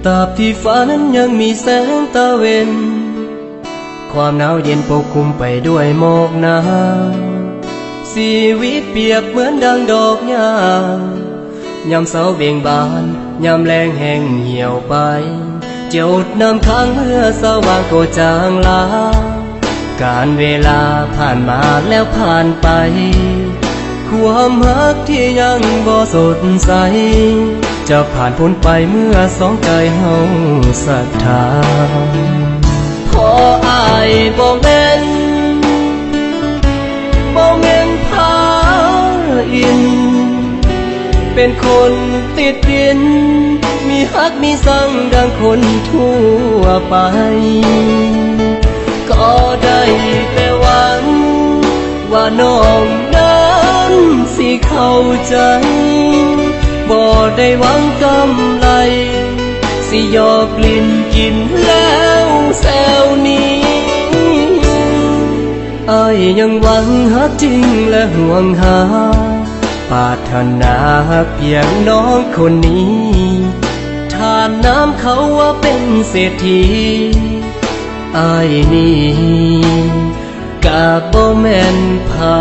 ตราบที่ฟ้านั้นยังมีแสงตะเวนความหนาวเย็นปกคลุมไปด้วยหมอกหนาชีวิตเปรียบเหมือนดังดอกหญ้ายามเสาเบ่งบานยามแรงแห้งเหี่ยวไปหยดน้ำค้างเมื่อสว่างก็จางลาการเวลาผ่านมาแล้วผ่านไปความรักที่ยังบ่สดใสจะผ่านพ้นไปเมื่อสองใจเฮาศรัทธาพออายบ่แม่นพาอินเป็นคนติดดินมีฮักมีสังดังคนทั่วไปก็ได้แต่หวังว่าน้องนั้นสิเข้าใจบ่ได้หวังกำไรสิยอกลิ้นกินแล้วแซวนี้อ้ายยังหวังฮักจริงและห่วงหาปรารถนาเพียงน้องคนนี้ทานน้ำเขาว่าเป็นเศรษฐีอ้ายนี่กะบ่แม่นพา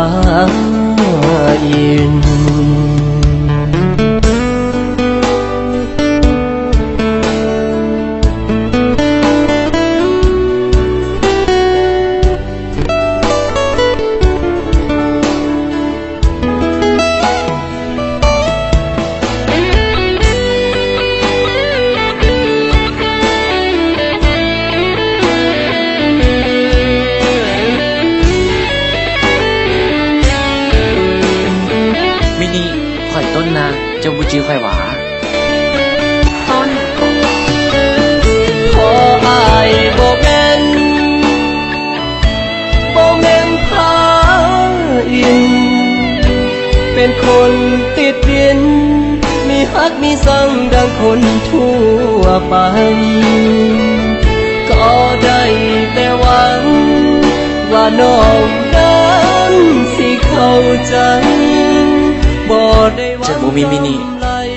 อินต้นนะเจ้าบุจื้อค่อยหวาต้นพออายบ่แม่นพาอินเป็นคนติดดินมีฮักมีสังดังคนทั่วไปก็ได้แต่หวังว่าน้องนั้นสิเข้าใจบ่ได้หวังเจ้าบ่มีมินิ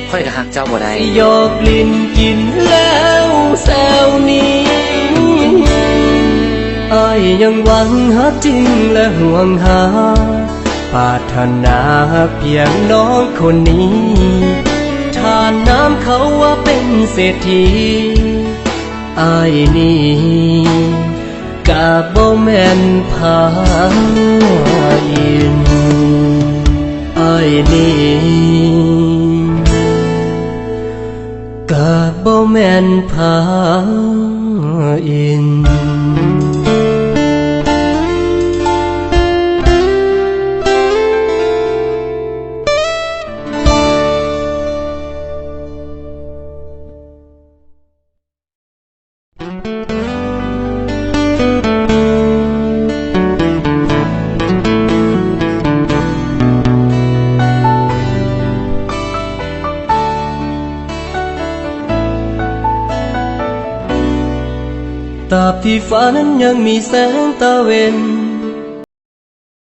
ค่อยกะฮักเจ้าบ่ได้ยอกลิ้นกินแล้วแซวนี้อ้ายยังหวังฮักจริงและห่วงหาปรารถนาเพียงน้องคนนี้ทานน้ำเขาว่าเป็นเศรษฐีอ้ายนี่กะบ่แม่นพาอินอ้ายนี่กะบ่แม่นพาอินตราบที่ฟ้านั้นยังมีแสงตะเวน